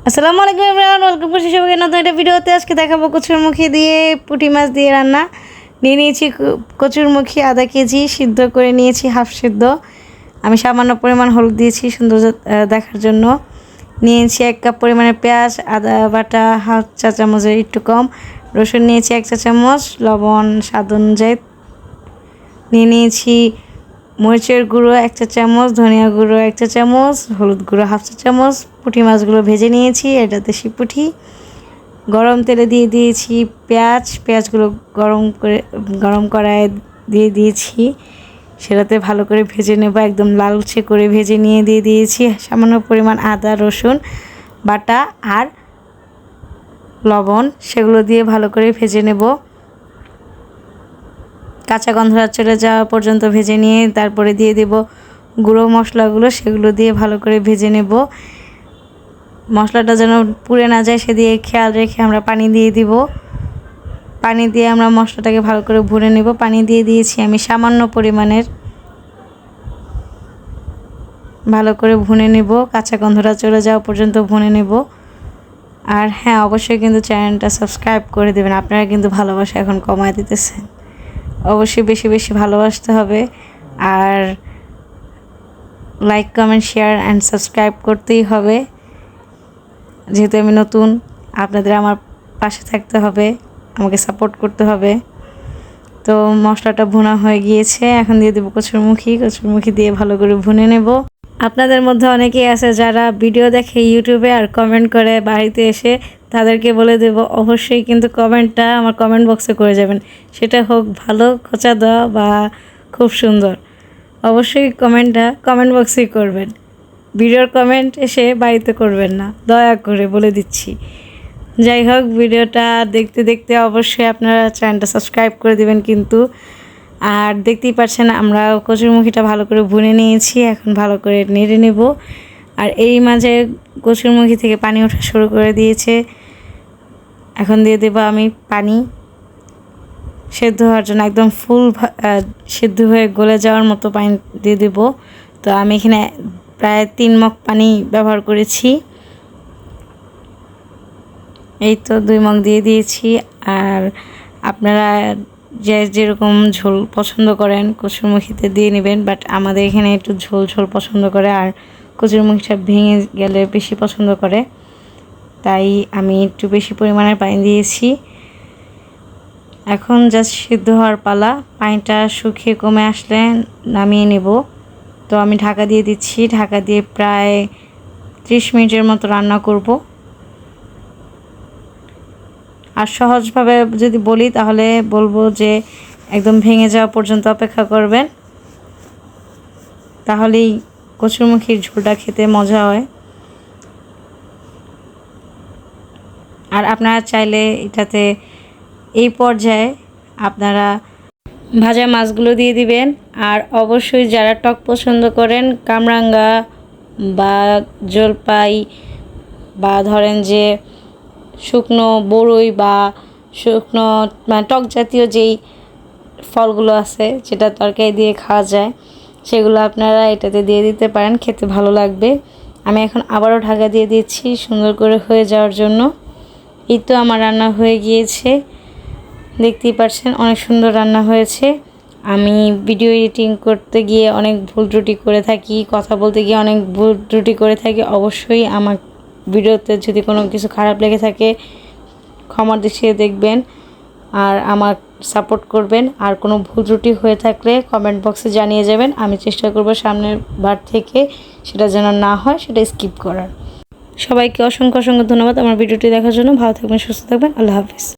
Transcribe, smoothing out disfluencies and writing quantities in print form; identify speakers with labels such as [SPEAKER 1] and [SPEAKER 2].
[SPEAKER 1] আসসালামু আলাইকুম everyone, welcome করছি সবাইকে নতুন একটা ভিডিওতে। আজকে দেখাবো কচুরমুখী দিয়ে পুঁটি মাছ দিয়ে রান্না। নিয়েছি কচুরমুখী আধা কেজি, সিদ্ধ করে নিয়েছি হাফ সিদ্ধ। আমি সামান্য পরিমাণ হলুদ দিয়েছি সুন্দর দেখার জন্য। নিয়েছি 1 কাপ পরিমাণে পেঁয়াজ, আদা বাটা হাফ চা চামচের একটু কম, রসুন নিয়েছি 1 চা চামচ, লবণ স্বাদ অনুযায়ী নিয়েছি মরিচের গুঁড়ো 1 চা চামচ, ধনিয়া গুঁড়ো 1 চা চামচ, হলুদ গুঁড়ো হাফ চা চামচ। পুঁটি মাছগুলো ভেজে নিয়েছি, এটা দেশি পুঁটি। গরম তেলে দিয়ে দিয়েছি পেঁয়াজগুলো গরম কড়াইয়ে দিয়ে দিয়েছি, সেটাতে ভালো করে ভেজে নেব, একদম লালচে করে ভেজে নিয়ে দিয়ে দিয়েছি সামান্য পরিমাণ আদা রসুন বাটা আর লবণ, সেগুলো দিয়ে ভালো করে ভেজে নেব। কাঁচা গন্ধটা চলে যাওয়া পর্যন্ত ভেজে নিয়ে তারপরে দিয়ে দেব গুঁড়ো মশলাগুলো, সেগুলো দিয়ে ভালো করে ভেজে নেব। মশলাটা যেন পুড়ে না যায় সেদিকে খেয়াল রেখে আমরা পানি দিয়ে দিব। পানি দিয়ে আমরা মশলাটাকে ভালো করে ভুনে নেব। পানি দিয়ে দিয়েছি আমি সামান্য পরিমাণের, ভালো করে ভুনে নেব, কাঁচা গন্ধটা চলে যাওয়া পর্যন্ত ভুনে নেব। আর হ্যাঁ, অবশ্যই কিন্তু চ্যানেলটা সাবস্ক্রাইব করে দেবেন। আপনারা কিন্তু ভালোবাসা এখন কমায় দিতেছেন, অবশ্যই বেশি বেশি ভালোবাসতে হবে। আর like comment share and subscribe করতেই হবে, যেহেতু আমি নতুন। আপনাদের আমার পাশে থাকতে হবে, আমাকে সাপোর্ট করতে হবে। তো মশলাটা ভুনা হয়ে গিয়েছে, এখন দিয়ে দেবো কচুরমুখী দিয়ে ভালো করে ভুনে নেব। আপনাদের মধ্যে অনেকেই আছে যারা ভিডিও দেখে ইউটিউবে আর কমেন্ট করে বাড়িতে এসে, তাদেরকে বলে দেব অবশ্যই কিন্তু কমেন্টটা আমার কমেন্ট বক্সে করে যাবেন। সেটা হোক ভালো খোঁচা দেওয়া বা খুব সুন্দর, অবশ্যই কমেন্টটা কমেন্ট বক্সেই করবেন। ভিডিওর কমেন্ট এসে বাড়িতে করবেন না, দয়া করে বলে দিচ্ছি। যাই হোক, ভিডিওটা দেখতে দেখতে অবশ্যই আপনারা চ্যানেলটা সাবস্ক্রাইব করে দেবেন কিন্তু। আর দেখতেই পাচ্ছেন আমরা কচুরমুখীটা ভালো করে ভুনে নিয়েছি, এখন ভালো করে নেড়ে নেব। আর এই মাঝে কচুরমুখী থেকে পানি ওঠা শুরু করে দিয়েছে, এখন দিয়ে দেবো আমি পানি সেদ্ধ হওয়ার জন্য, একদম ফুল সেদ্ধ হয়ে গলে যাওয়ার মতো পানি দিয়ে দেব। তো আমি এখানে প্রায় 3 মগ পানি ব্যবহার করেছি, এই তো 2 মগ দিয়ে দিয়েছি। আর আপনারা যেরকম ঝোল পছন্দ করেন কচুরমুখীতে দিয়ে নেবেন, বাট আমাদের এখানে একটু ঝোল ঝোল পছন্দ করে, আর কচুরমুখীটা ভেঙে গেলে বেশি পছন্দ করে, তাই আমি একটু বেশি পরিমাণের পানি দিয়েছি। এখন জাস্ট সিদ্ধ হওয়ার পালা, পানিটা শুকিয়ে কমে আসলে নামিয়ে নেব। তো আমি ঢাকা দিয়ে দিচ্ছি, ঢাকা দিয়ে প্রায় 30 মিনিটের মতো রান্না করব। আর সহজভাবে যদি বলি তাহলে বলবো যে একদম ভেঙে যাওয়া পর্যন্ত অপেক্ষা করবেন, তাহলেই কচুরমুখীর ঝোলটা খেতে মজা হয়। আর আপনারা চাইলে এটাতে এই পর্যায়ে আপনারা ভাজা মাছগুলো দিয়ে দিবেন। আর অবশ্যই যারা টক পছন্দ করেন, কামরাঙ্গা বা জলপাই বা ধরেন যে শুকনো বড়ই বা শুকনো মানে টক জাতীয় যেই ফলগুলো আছে যেটা তরকারি দিয়ে খাওয়া যায়, সেগুলো আপনারা এটাতে দিয়ে দিতে পারেন, খেতে ভালো লাগবে। আমি এখন আবারও ঢাকা দিয়ে দিচ্ছি সুন্দর করে হয়ে যাওয়ার জন্য। এই তো আমার রান্না হয়ে গিয়েছে, দেখতেই পাচ্ছেন অনেক সুন্দর রান্না হয়েছে। আমি ভিডিও এডিটিং করতে গিয়ে অনেক ভুল ত্রুটি করে থাকি, কথা বলতে গিয়ে অনেক ভুল ত্রুটি করে থাকি। অবশ্যই আমার ভিডিওতে যদি কোনো কিছু খারাপ লেগে থাকে ক্ষমার দৃষ্টিতে দেখবেন আর আমার সাপোর্ট করবেন। আর কোনো ভুল ত্রুটি হয়ে থাকলে কমেন্ট বক্সে জানিয়ে যাবেন, আমি চেষ্টা করব সামনের বার থেকে সেটা যেন না হয়, সেটা স্কিপ করার। সবাইকে অসংখ্য অসংখ্য ধন্যবাদ আমার ভিডিওটি দেখার জন্য। ভালো থাকবেন, সুস্থ থাকবেন, আল্লাহ হাফিজ।